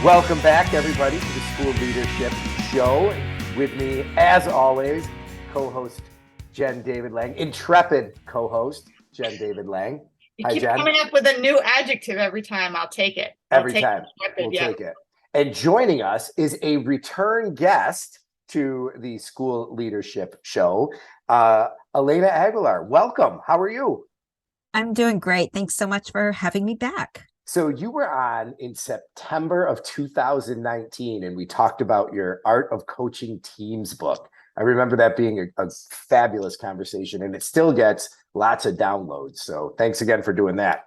Welcome back, everybody, to the School Leadership Show. With me, as always, co-host Jen David Lang, intrepid co-host Jen David Lang. You Hi, keep Jen. coming up with a new adjective every time. I'll take it. Every time, we'll take it. And joining us is a return guest to the School Leadership Show, Elena Aguilar. Welcome. How are you? I'm doing great. Thanks so much for having me back. So you were on in September of 2019, and we talked about your Art of Coaching Teams book. I remember that being a fabulous conversation, and it still gets lots of downloads. So thanks again for doing that.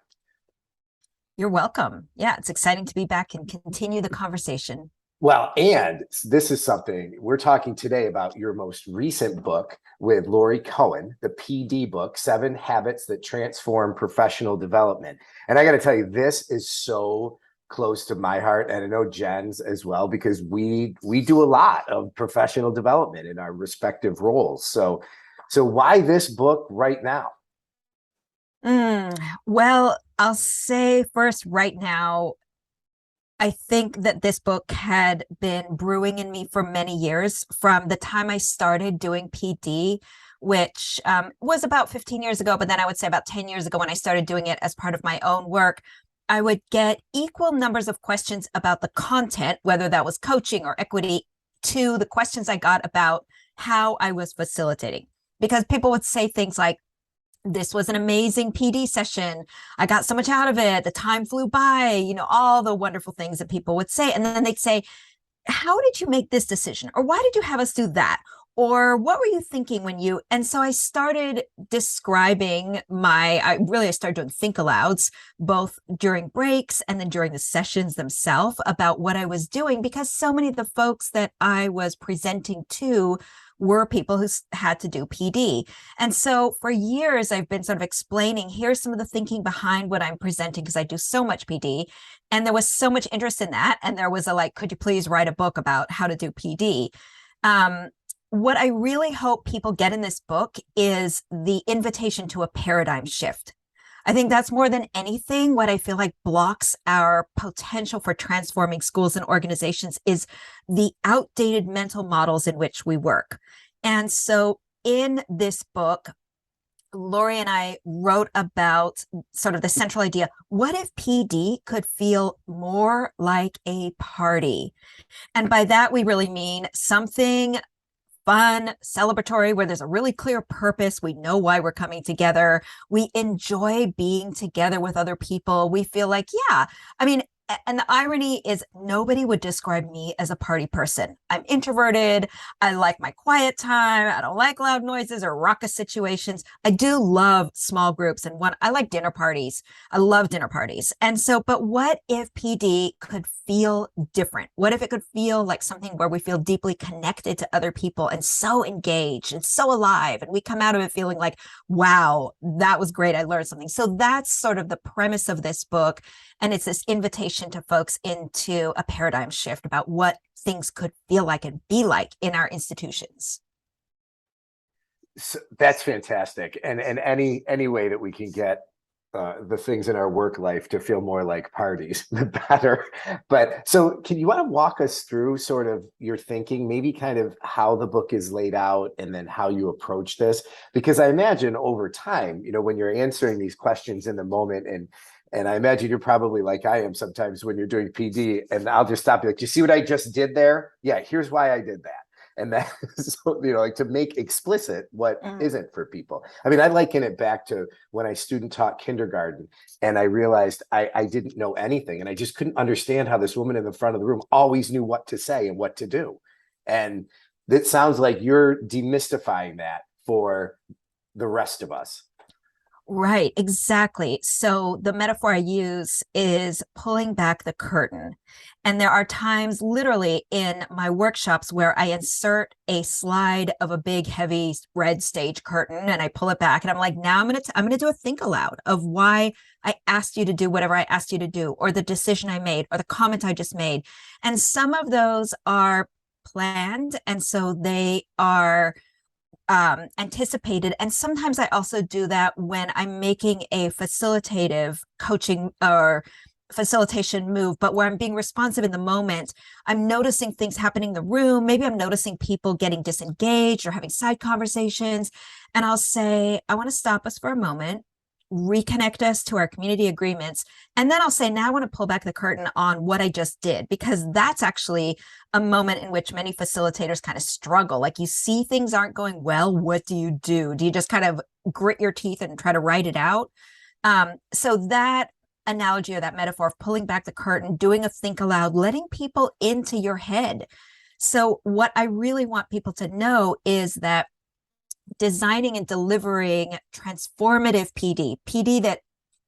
You're welcome. Yeah, it's exciting to be back and continue the conversation. Well, and this is something we're talking today about your most recent book with Laurie Cohen, the PD book, 7 Habits That Transform Professional Development. And I got to tell you, this is so close to my heart, and I know Jen's as well, because we do a lot of professional development in our respective roles. So why this book right now? Well, I'll say first, right now, I think that this book had been brewing in me for many years, from the time I started doing PD, which was about 15 years ago, but then I would say about 10 years ago when I started doing it as part of my own work. I would get equal numbers of questions about the content, whether that was coaching or equity, to the questions I got about how I was facilitating. Because people would say things like, this was an amazing PD session. I got so much out of it. The time flew by, all the wonderful things that people would say. And then they'd say, how did you make this decision? Or why did you have us do that? Or what were you thinking when you, and so I started describing I started doing think alouds, both during breaks and then during the sessions themselves, about what I was doing, because so many of the folks that I was presenting to were people who had to do PD. And so for years, I've been sort of explaining, here's some of the thinking behind what I'm presenting, because I do so much PD. And there was so much interest in that. And there was could you please write a book about how to do PD? What I really hope people get in this book is the invitation to a paradigm shift. I think that's more than anything what I feel like blocks our potential for transforming schools and organizations is the outdated mental models in which we work. And so in this book, Laurie and I wrote about sort of the central idea. What if PD could feel more like a party? And by that, we really mean something fun, celebratory, where there's a really clear purpose. We know why we're coming together. We enjoy being together with other people. We feel like, and the irony is nobody would describe me as a party person. I'm introverted. I like my quiet time. I don't like loud noises or raucous situations. I do love small groups, and I like dinner parties. I love dinner parties. And so, but what if PD could feel different? What if it could feel like something where we feel deeply connected to other people and so engaged and so alive, and we come out of it feeling like, wow, that was great. I learned something. So that's sort of the premise of this book. And it's this invitation to folks into a paradigm shift about what things could feel like and be like in our institutions. So that's fantastic. And any way that we can get the things in our work life to feel more like parties, the better. But so you want to walk us through sort of your thinking, maybe kind of how the book is laid out and then how you approach this? Because I imagine over time, when you're answering these questions in the moment, and I imagine you're probably like I am sometimes when you're doing PD, and I'll just stop you like, you see what I just did there? Yeah, here's why I did that. And that, so, to make explicit what isn't for people. I mean, I liken it back to when I student taught kindergarten, and I realized I didn't know anything, and I just couldn't understand how this woman in the front of the room always knew what to say and what to do. And it sounds like you're demystifying that for the rest of us. Right, exactly. So the metaphor I use is pulling back the curtain. And there are times literally in my workshops where I insert a slide of a big, heavy red stage curtain, and I pull it back, and I'm like, now I'm going to do a think aloud of why I asked you to do whatever I asked you to do, or the decision I made, or the comment I just made. And some of those are planned, and so they are anticipated. And sometimes I also do that when I'm making a facilitative coaching or facilitation move, but where I'm being responsive in the moment. I'm noticing things happening in the room. Maybe I'm noticing people getting disengaged or having side conversations. And I'll say, I want to stop us for a moment, reconnect us to our community agreements. And then I'll say, now I want to pull back the curtain on what I just did, because that's actually a moment in which many facilitators kind of struggle. Like, you see things aren't going well. What do you do? Do you just kind of grit your teeth and try to write it out? So that analogy or that metaphor of pulling back the curtain, doing a think aloud, letting people into your head. So what I really want people to know is that designing and delivering transformative PD that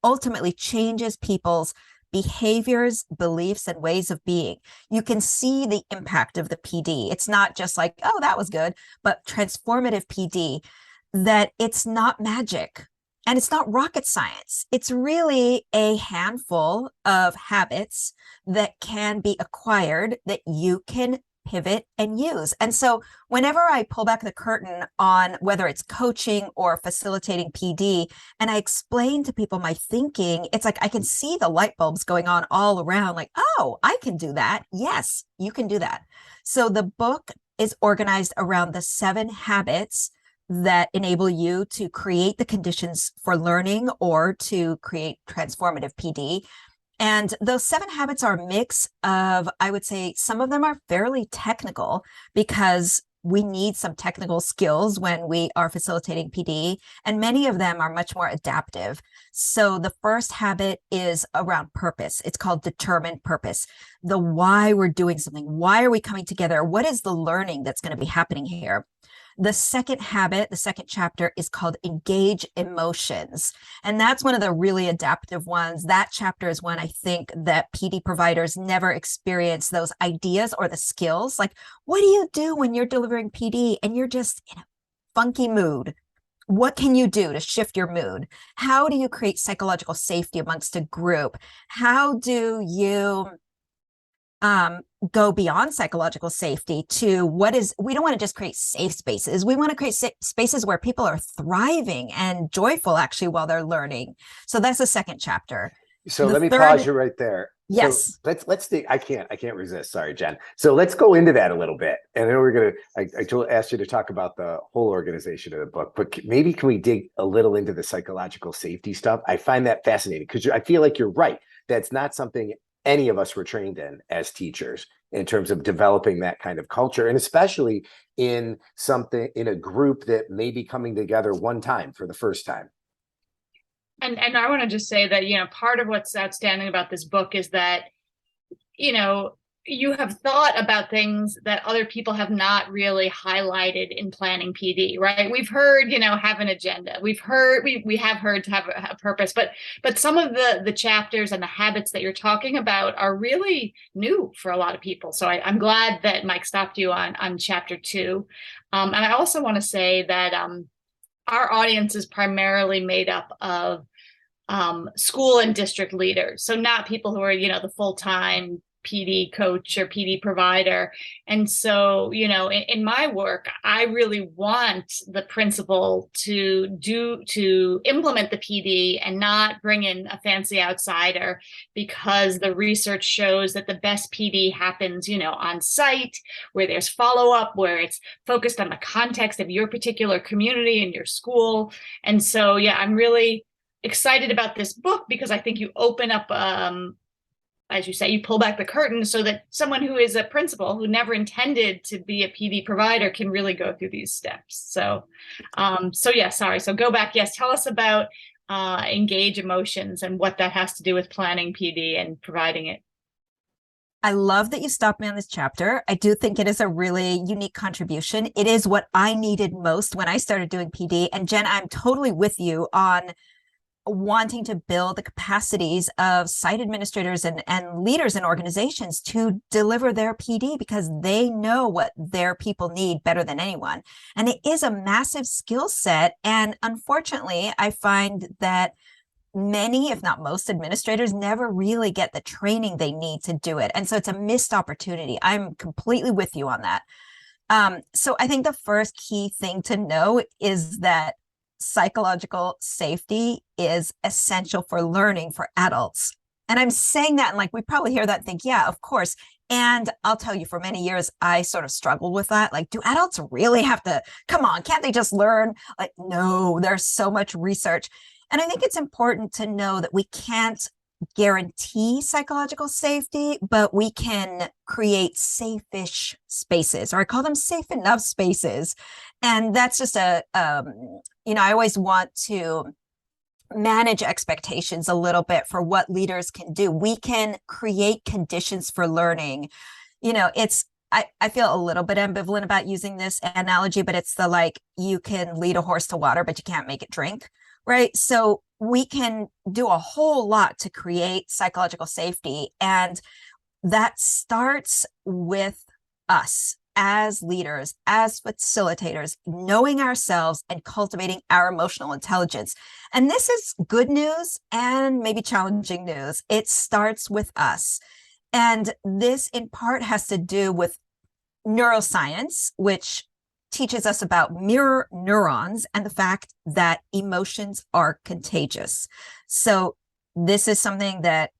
ultimately changes people's behaviors, beliefs, and ways of being. You can see the impact of the PD. It's not just like, oh, that was good, but transformative PD, that it's not magic. And it's not rocket science. It's really a handful of habits that can be acquired that you can pivot and use. And so whenever I pull back the curtain on whether it's coaching or facilitating PD, and I explain to people my thinking, it's like I can see the light bulbs going on all around, like, oh, I can do that. Yes, you can do that. So the book is organized around the 7 habits that enable you to create the conditions for learning or to create transformative PD. And those 7 habits are a mix of, I would say, some of them are fairly technical because we need some technical skills when we are facilitating PD, and many of them are much more adaptive. So the first habit is around purpose. It's called determined purpose. The why we're doing something. Why are we coming together? What is the learning that's going to be happening here? The second habit, the second chapter, is called Engage Emotions. And that's one of the really adaptive ones. That chapter is one I think that PD providers never experience those ideas or the skills. Like, what do you do when you're delivering PD and you're just in a funky mood? What can you do to shift your mood? How do you create psychological safety amongst a group? How do you go beyond psychological safety to we don't want to just create safe spaces. We want to create spaces where people are thriving and joyful actually while they're learning. So that's the second chapter. So let me pause you right there. Yes. So let's think. I can't resist. Sorry, Jen. So let's go into that a little bit. And then I asked you to talk about the whole organization of the book, but maybe can we dig a little into the psychological safety stuff? I find that fascinating because I feel like you're right. That's not something any of us were trained in as teachers in terms of developing that kind of culture, and especially in a group that may be coming together one time for the first time. And I want to just say that, part of what's outstanding about this book is that, you have thought about things that other people have not really highlighted in planning PD, right? We've heard, have an agenda. We have heard to have a purpose, but some of the chapters and the habits that you're talking about are really new for a lot of people. So I'm glad that Mike stopped you on chapter 2. And I also want to say that our audience is primarily made up of school and district leaders. So not people who are, the full-time PD coach or PD provider. And so, in my work, I really want the principal to implement the PD and not bring in a fancy outsider, because the research shows that the best PD happens, on site, where there's follow-up, where it's focused on the context of your particular community and your school. And so, I'm really excited about this book because I think you open up, as you say, you pull back the curtain so that someone who is a principal who never intended to be a PD provider can really go through these steps. So, So go back. Yes. Tell us about Engage Emotions and what that has to do with planning PD and providing it. I love that you stopped me on this chapter. I do think it is a really unique contribution. It is what I needed most when I started doing PD. And Jen, I'm totally with you on wanting to build the capacities of site administrators and leaders in organizations to deliver their PD, because they know what their people need better than anyone. And it is a massive skill set. And unfortunately, I find that many, if not most, administrators never really get the training they need to do it. And so it's a missed opportunity. I'm completely with you on that. So I think the first key thing to know is that psychological safety is essential for learning for adults. And I'm saying that, and like, we probably hear that and think, yeah, of course. And I'll tell you, for many years, I sort of struggled with that. Like, do adults really have to, come on, can't they just learn? Like, no, there's so much research. And I think it's important to know that we can't guarantee psychological safety, but we can create safe-ish spaces, or I call them safe enough spaces. And that's just I always want to manage expectations a little bit for what leaders can do. We can create conditions for learning. I feel a little bit ambivalent about using this analogy, but it's the like, you can lead a horse to water, but you can't make it drink, right? So we can do a whole lot to create psychological safety. And that starts with us as leaders, as facilitators, knowing ourselves and cultivating our emotional intelligence. And this is good news and maybe challenging news. It starts with us. And this in part has to do with neuroscience, which teaches us about mirror neurons and the fact that emotions are contagious. So this is something that,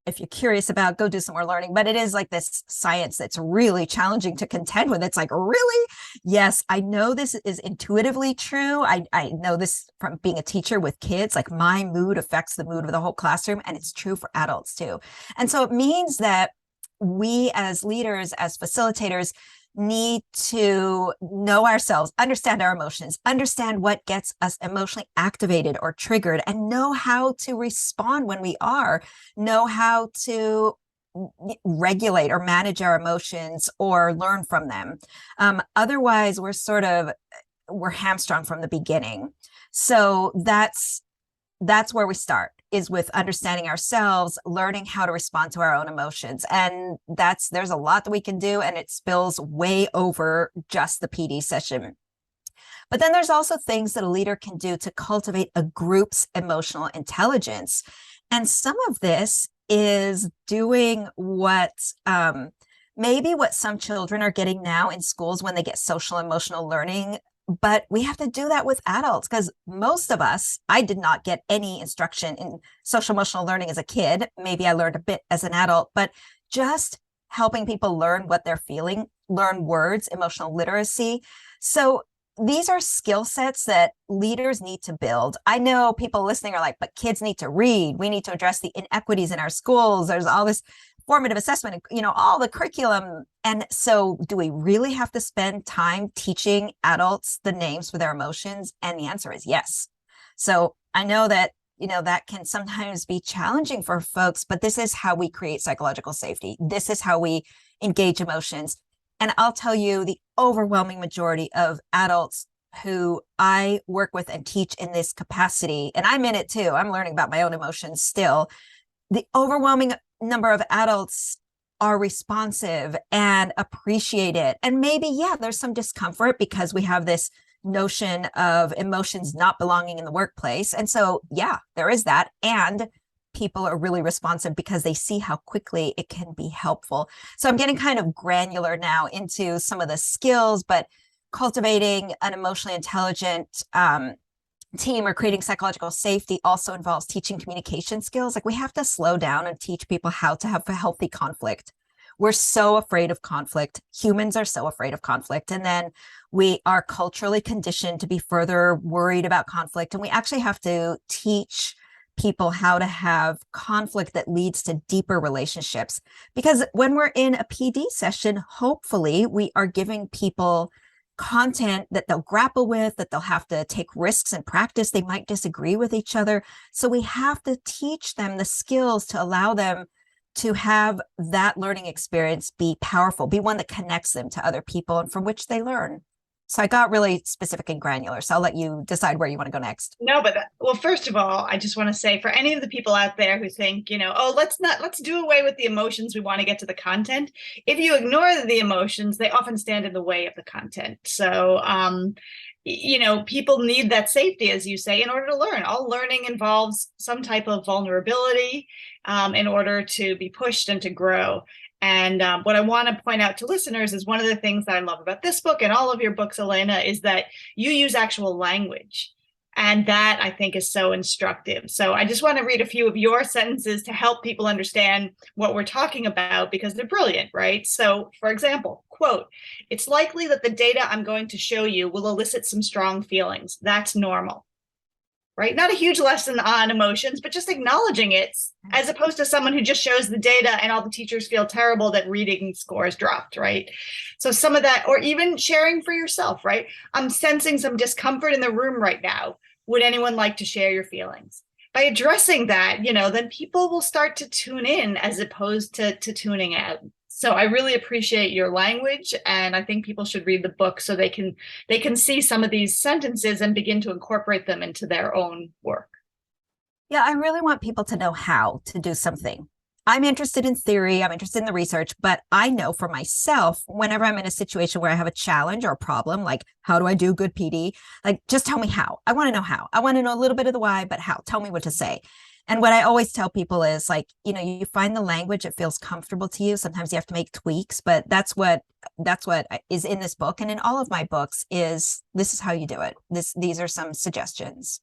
if you're curious about, go do some more learning. But it is like this science that's really challenging to contend with. It's like, really? Yes, I know this is intuitively true. I know this from being a teacher with kids. Like, my mood affects the mood of the whole classroom, and it's true for adults too. And so it means that we as leaders, as facilitators, need to know ourselves, understand our emotions, understand what gets us emotionally activated or triggered, and know how to respond when we are, know how to regulate or manage our emotions or learn from them. Otherwise, we're hamstrung from the beginning. So that's where we start, is with understanding ourselves, learning how to respond to our own emotions. And there's a lot that we can do, and it spills way over just the PD session. But then there's also things that a leader can do to cultivate a group's emotional intelligence. And some of this is doing what some children are getting now in schools when they get social emotional learning. But we have to do that with adults, because most of us, I did not get any instruction in social emotional learning as a kid. Maybe I learned a bit as an adult, but just helping people learn what they're feeling, learn words, emotional literacy. So these are skill sets that leaders need to build. I know people listening are like, but kids need to read. We need to address the inequities in our schools. There's all this formative assessment, all the curriculum. And so do we really have to spend time teaching adults the names for their emotions? And the answer is yes. So I know that, that can sometimes be challenging for folks, but this is how we create psychological safety. This is how we engage emotions. And I'll tell you, the overwhelming majority of adults who I work with and teach in this capacity, and I'm in it too, I'm learning about my own emotions still, the overwhelming number of adults are responsive and appreciate it. And maybe, there's some discomfort because we have this notion of emotions not belonging in the workplace. And so, there is that. And people are really responsive because they see how quickly it can be helpful. So I'm getting kind of granular now into some of the skills, but cultivating an emotionally intelligent team or creating psychological safety also involves teaching communication skills. Like, we have to slow down and teach people how to have a healthy conflict. We're so afraid of conflict. Humans are so afraid of conflict. And then we are culturally conditioned to be further worried about conflict. And we actually have to teach people how to have conflict that leads to deeper relationships. Because when we're in a PD session, hopefully we are giving people content that they'll grapple with, that they'll have to take risks and practice. They might disagree with each other. So we have to teach them the skills to allow them to have that learning experience be powerful, be one that connects them to other people and from which they learn. So I got really specific and granular. So I'll let you decide where you want to go next. No, but first of all, I just want to say, for any of the people out there who think, let's do away with the emotions, we want to get to the content. If you ignore the emotions, they often stand in the way of the content. So, people need that safety, as you say, in order to learn. All learning involves some type of vulnerability in order to be pushed and to grow. And what I want to point out to listeners is, one of the things that I love about this book and all of your books, Elena, is that you use actual language. And that I think is so instructive. So I just want to read a few of your sentences to help people understand what we're talking about because they're brilliant, right? So for example, quote, "It's likely that the data I'm going to show you will elicit some strong feelings. That's normal." Right? Not a huge lesson on emotions, but just acknowledging it as opposed to someone who just shows the data and all the teachers feel terrible that reading scores dropped, right? So some of that, or even sharing for yourself, right? "I'm sensing some discomfort in the room right now. Would anyone like to share your feelings?" By addressing that, then people will start to tune in as opposed to tuning out. So I really appreciate your language, and I think people should read the book so they can see some of these sentences and begin to incorporate them into their own work. Yeah, I really want people to know how to do something. I'm interested in theory, I'm interested in the research, but I know for myself, whenever I'm in a situation where I have a challenge or a problem, like how do I do good PD? Like, just tell me how. I want to know how. I want to know a little bit of the why, but how? Tell me what to say. And what I always tell people is like, you find the language that feels comfortable to you. Sometimes you have to make tweaks, but that's what is in this book and in all of my books is this is how you do it. These are some suggestions.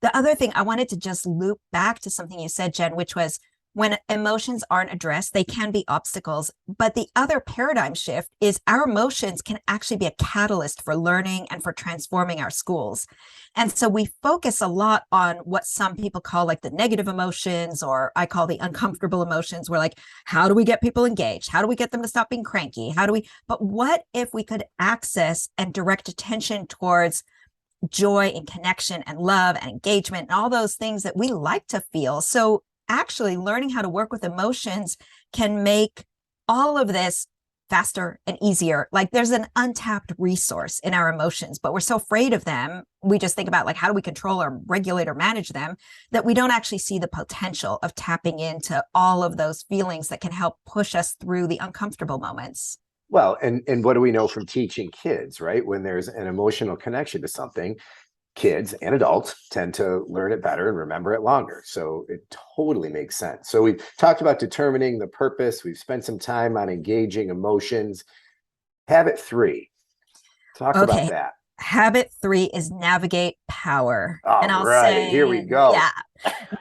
The other thing I wanted to just loop back to something you said, Jen, which was when emotions aren't addressed, they can be obstacles. But the other paradigm shift is our emotions can actually be a catalyst for learning and for transforming our schools. And so we focus a lot on what some people call like the negative emotions, or I call the uncomfortable emotions. We're like, how do we get people engaged? How do we get them to stop being cranky? But what if we could access and direct attention towards joy and connection and love and engagement and all those things that we like to feel? So actually learning how to work with emotions can make all of this faster and easier. Like there's an untapped resource in our emotions, but we're so afraid of them. We just think about like, how do we control or regulate or manage them, that we don't actually see the potential of tapping into all of those feelings that can help push us through the uncomfortable moments. Well, and what do we know from teaching kids, right? When there's an emotional connection to something, kids and adults tend to learn it better and remember it longer. So it totally makes sense. So we've talked about determining the purpose. We've spent some time on engaging emotions. Habit 3. Talk about that. Habit 3 is navigate power. And I'll say, here we go. Yeah,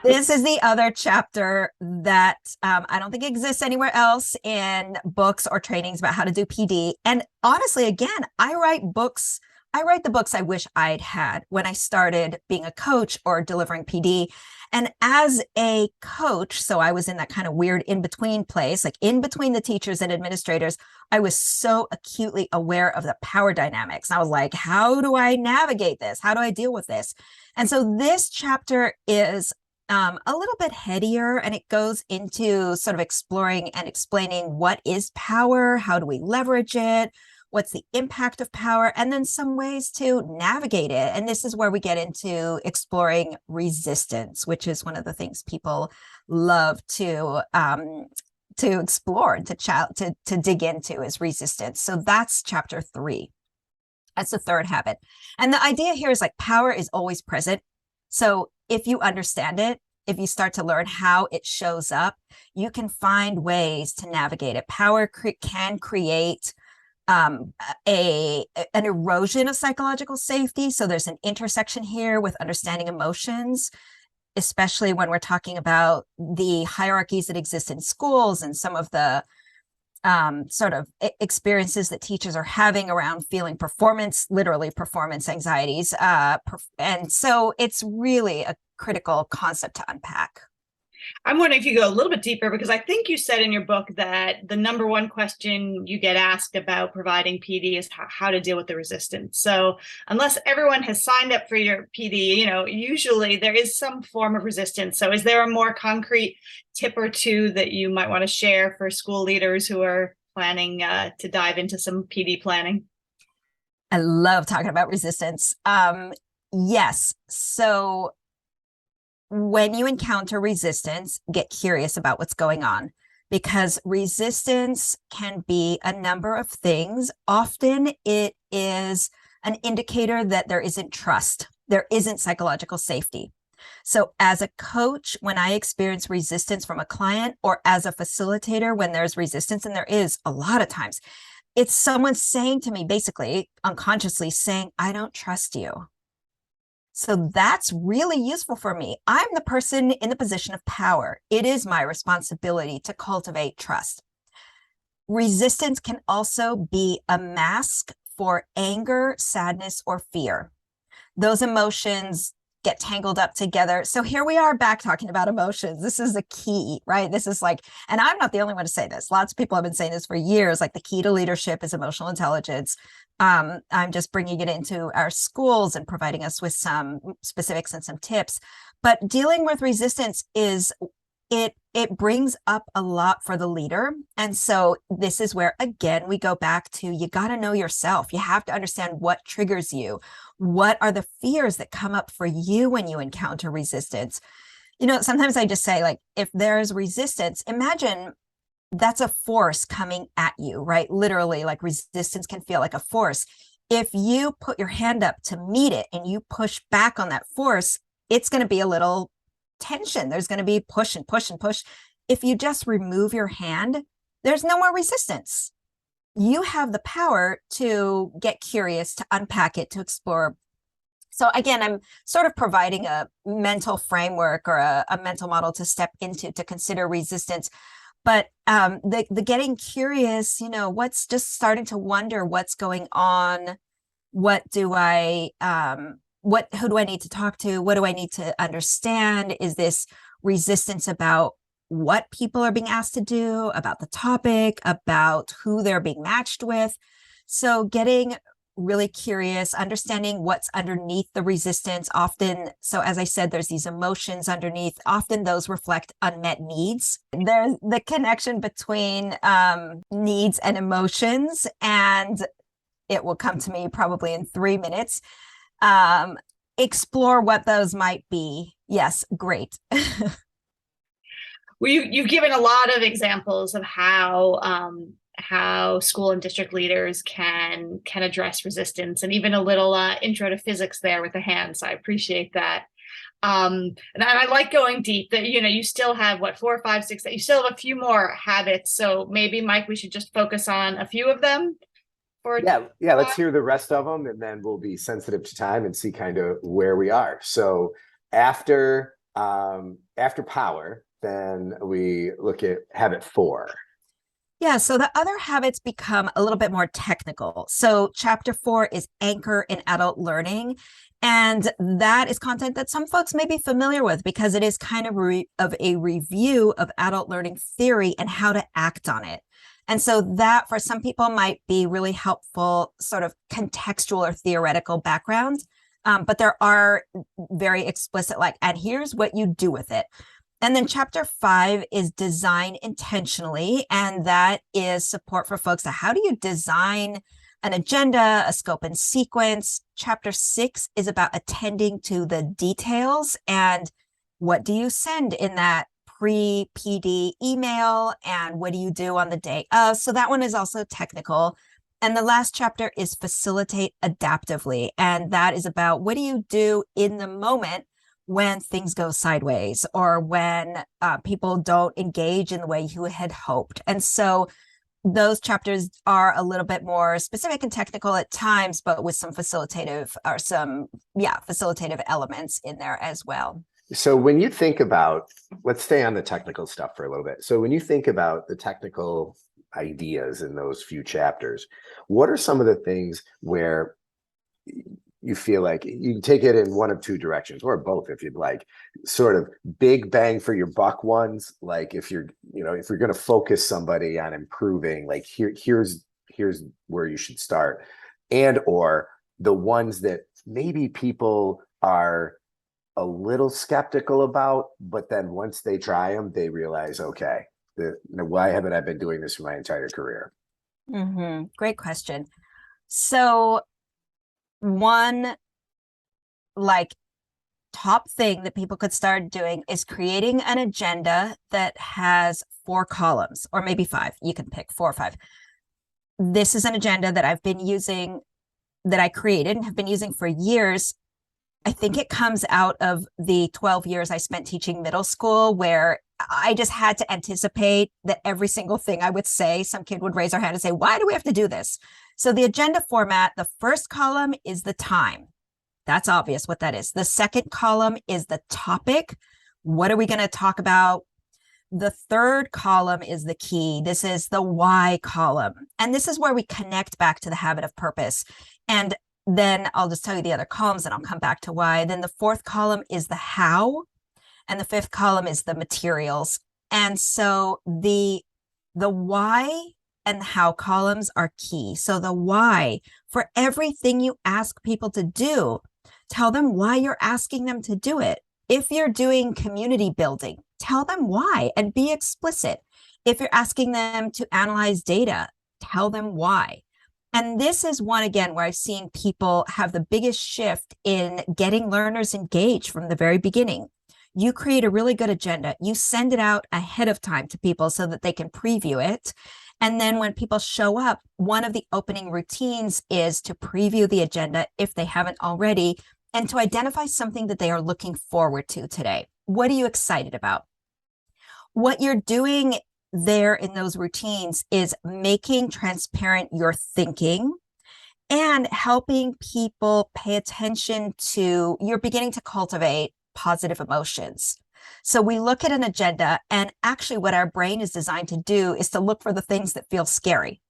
this is the other chapter that I don't think exists anywhere else in books or trainings about how to do PD. And honestly, again, I write the books I wish I'd had when I started being a coach or delivering PD. And as a coach, so I was in that kind of weird in-between place, like in between the teachers and administrators, I was so acutely aware of the power dynamics. I was like, how do I navigate this? How do I deal with this? And so this chapter is a little bit headier, and it goes into sort of exploring and explaining what is power, how do we leverage it, what's the impact of power, and then some ways to navigate it. And this is where we get into exploring resistance, which is one of the things people love to explore and to dig into is resistance. So that's chapter 3. That's the third habit. And the idea here is like power is always present. So if you understand it, if you start to learn how it shows up, you can find ways to navigate it. Power can create an erosion of psychological safety. So there's an intersection here with understanding emotions, especially when we're talking about the hierarchies that exist in schools and some of the sort of experiences that teachers are having around feeling literally performance anxieties. And so it's really a critical concept to unpack. I'm wondering if you go a little bit deeper, because I think you said in your book that the number one question you get asked about providing PD is how to deal with the resistance. So unless everyone has signed up for your PD, usually there is some form of resistance. So is there a more concrete tip or two that you might want to share for school leaders who are planning to dive into some PD planning? I love talking about resistance. Yes. So when you encounter resistance, get curious about what's going on, because resistance can be a number of things. Often it is an indicator that there isn't trust, there isn't psychological safety. So as a coach, when I experience resistance from a client, or as a facilitator, when there's resistance, and there is a lot of times, it's someone saying to me, basically unconsciously saying, I don't trust you. So that's really useful for me. I'm the person in the position of power. It is my responsibility to cultivate trust. Resistance can also be a mask for anger, sadness, or fear. Those emotions get tangled up together. So here we are back talking about emotions. This is the key, right? This is like, and I'm not the only one to say this. Lots of people have been saying this for years, like the key to leadership is emotional intelligence. I'm just bringing it into our schools and providing us with some specifics and some tips. But dealing with resistance is it brings up a lot for the leader. And so this is where, again, we go back to, you got to know yourself. You have to understand what triggers you. What are the fears that come up for you when you encounter resistance? You know, sometimes I just say, like, if there's resistance, imagine that's a force coming at you, right? Literally, like resistance can feel like a force. If you put your hand up to meet it and you push back on that force, it's going to be a little tension. There's going to be push and push and push. If you just remove your hand, there's no more resistance. You have the power to get curious, to unpack it, to explore. So again, I'm sort of providing a mental framework or a mental model to step into to consider resistance. But the getting curious, you know, what's just starting to wonder what's going on. What do I who do I need to talk to? What do I need to understand? Is this resistance about what people are being asked to do, about the topic, about who they're being matched with? So getting really curious, understanding what's underneath the resistance often. So as I said, there's these emotions underneath. Often those reflect unmet needs. There's the connection between needs and emotions, and it will come to me probably in 3 minutes. Explore what those might be. Yes, great. Well, you've given a lot of examples of how school and district leaders can address resistance, and even a little intro to physics there with the hands. So I appreciate that. And I like going deep. That, you know, you still have what, 4, 5, 6. You still have a few more habits. So maybe, Mike, we should just focus on a few of them. Yeah. Let's hear the rest of them, and then we'll be sensitive to time and see kind of where we are. So after power, then we look at habit 4. Yeah, so the other habits become a little bit more technical. So chapter 4 is anchor in adult learning. And that is content that some folks may be familiar with because it is kind of a review of adult learning theory and how to act on it. And so that for some people might be really helpful, sort of contextual or theoretical backgrounds. But there are very explicit, like, and here's what you do with it. And then chapter 5 is design intentionally. And that is support for folks. So how do you design an agenda, a scope and sequence? Chapter 6 is about attending to the details and what do you send in that pre-PD email and what do you do on the day of? So that one is also technical. And the last chapter is facilitate adaptively. And that is about what do you do in the moment when things go sideways or when people don't engage in the way you had hoped. And so those chapters are a little bit more specific and technical at times, but with some facilitative elements in there as well. So when you think about, let's stay on the technical stuff for a little bit. So when you think about the technical ideas in those few chapters, what are some of the things where you feel like you can take it in one of two directions, or both if you'd like, sort of big bang for your buck ones, like if you're going to focus somebody on improving, like here's where you should start, and or the ones that maybe people are a little skeptical about, but then once they try them, they realize, okay, why haven't I been doing this for my entire career? Mm-hmm. Great question. So one like top thing that people could start doing is creating an agenda that has 4 columns, or maybe 5. You can pick 4 or 5. This is an agenda that I've been using, that I created and have been using for years. I think it comes out of the 12 years I spent teaching middle school, where I just had to anticipate that every single thing I would say, some kid would raise their hand and say, why do we have to do this? So the agenda format, the first column is the time. That's obvious what that is. The second column is the topic. What are we going to talk about? The third column is the key. This is the why column. And this is where we connect back to the habit of purpose. And then I'll just tell you the other columns and I'll come back to why. Then the fourth column is the how. And the fifth column is the materials. And so the why and the how columns are key. So the why, for everything you ask people to do, tell them why you're asking them to do it. If you're doing community building, tell them why and be explicit. If you're asking them to analyze data, tell them why. And this is one, again, where I've seen people have the biggest shift in getting learners engaged from the very beginning. You create a really good agenda. You send it out ahead of time to people so that they can preview it. And then when people show up, one of the opening routines is to preview the agenda if they haven't already, and to identify something that they are looking forward to today. What are you excited about? What you're doing there in those routines is making transparent your thinking and helping people pay attention to, you're beginning to cultivate positive emotions. So we look at an agenda, and actually what our brain is designed to do is to look for the things that feel scary.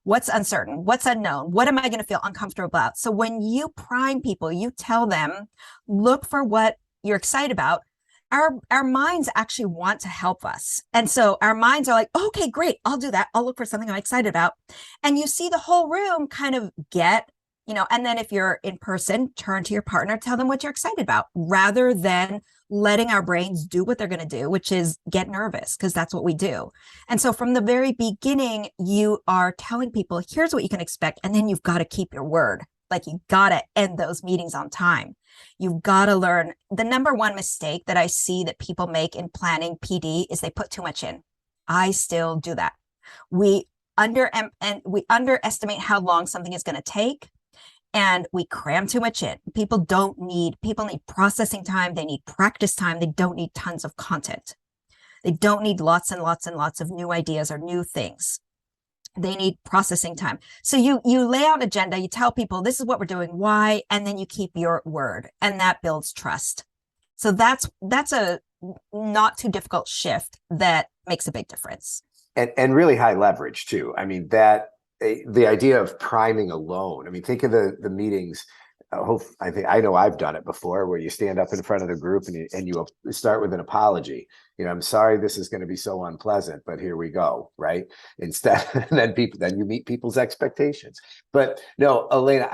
What's uncertain? What's unknown? What am I going to feel uncomfortable about? So when you prime people, you tell them, look for what you're excited about. Our minds actually want to help us. And so our minds are like, okay, great, I'll do that. I'll look for something I'm excited about. And you see the whole room kind of get, and then if you're in person, turn to your partner, tell them what you're excited about, rather than letting our brains do what they're going to do, which is get nervous, because that's what we do. And so from the very beginning, you are telling people, here's what you can expect. And then you've got to keep your word. Like, you got to end those meetings on time. You've got to learn. The number one mistake that I see that people make in planning PD is they put too much in. I still do that. We underestimate how long something is going to take, and we cram too much in. People need processing time. They need practice time. They don't need tons of content. They don't need lots and lots and lots of new ideas or new things. They need processing time. So you lay out an agenda, you tell people this is what we're doing, why, and then you keep your word, and that builds trust. So that's a not too difficult shift that makes a big difference. And really high leverage too. I mean, the idea of priming alone. I mean, think of the meetings. I know I've done it before, where you stand up in front of the group and you start with an apology. I'm sorry this is going to be so unpleasant, but here we go, right? Instead, then you meet people's expectations. But no, Elena,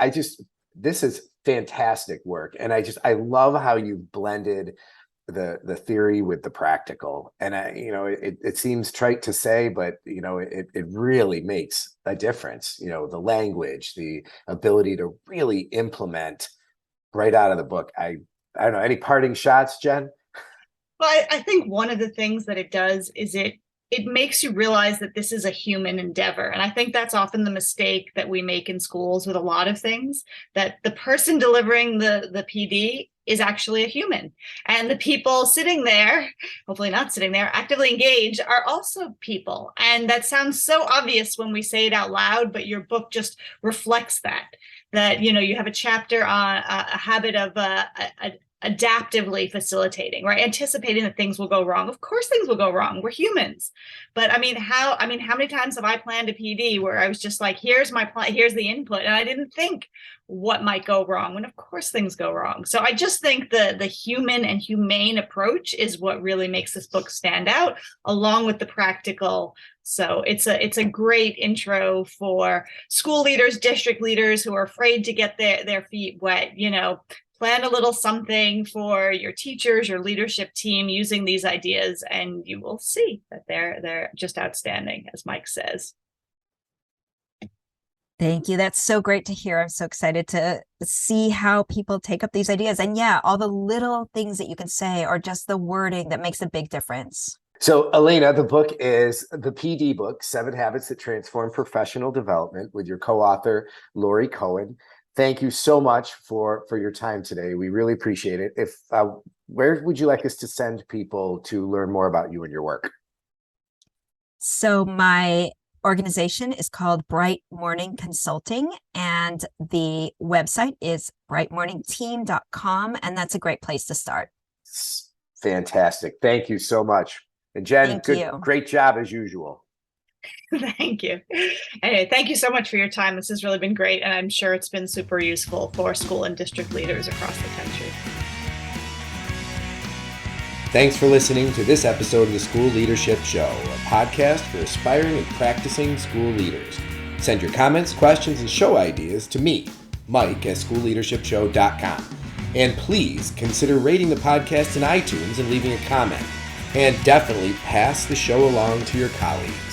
this is fantastic work, and I love how you blended the theory with the practical. And it seems trite to say, but it really makes a difference. The language, the ability to really implement right out of the book. I don't know, any parting shots, Jen? Well, I think one of the things that it does is it makes you realize that this is a human endeavor. And I think that's often the mistake that we make in schools with a lot of things, that the person delivering the PD is actually a human. And the people sitting there, hopefully not sitting there, actively engaged, are also people. And that sounds so obvious when we say it out loud, but your book just reflects that you have a chapter on a habit of adaptively facilitating, right? Anticipating that things will go wrong. Of course things will go wrong. We're humans. But how many times have I planned a PD where I was just like, here's my plan, here's the input, and I didn't think what might go wrong, when of course things go wrong. So I just think the human and humane approach is what really makes this book stand out, along with the practical. So it's a great intro for school leaders, district leaders who are afraid to get their feet wet. Plan a little something for your teachers, your leadership team using these ideas, and you will see that they're just outstanding, as Mike says. Thank you. That's so great to hear. I'm so excited to see how people take up these ideas. And yeah, all the little things that you can say, or just the wording that makes a big difference. So, Elena, the book is the PD book, 7 Habits That Transform Professional Development, with your co-author, Lori Cohen. Thank you so much for your time today. We really appreciate it. Where would you like us to send people to learn more about you and your work? So my organization is called Bright Morning Consulting, and the website is brightmorningteam.com, and that's a great place to start. Fantastic. Thank you so much. And Jen, Thank you. great job as usual. Thank you. Anyway, thank you so much for your time. This has really been great, and I'm sure it's been super useful for school and district leaders across the country. Thanks for listening to this episode of the School Leadership Show, a podcast for aspiring and practicing school leaders. Send your comments, questions, and show ideas to me, Mike, at schoolleadershipshow.com. And please consider rating the podcast in iTunes and leaving a comment. And definitely pass the show along to your colleagues.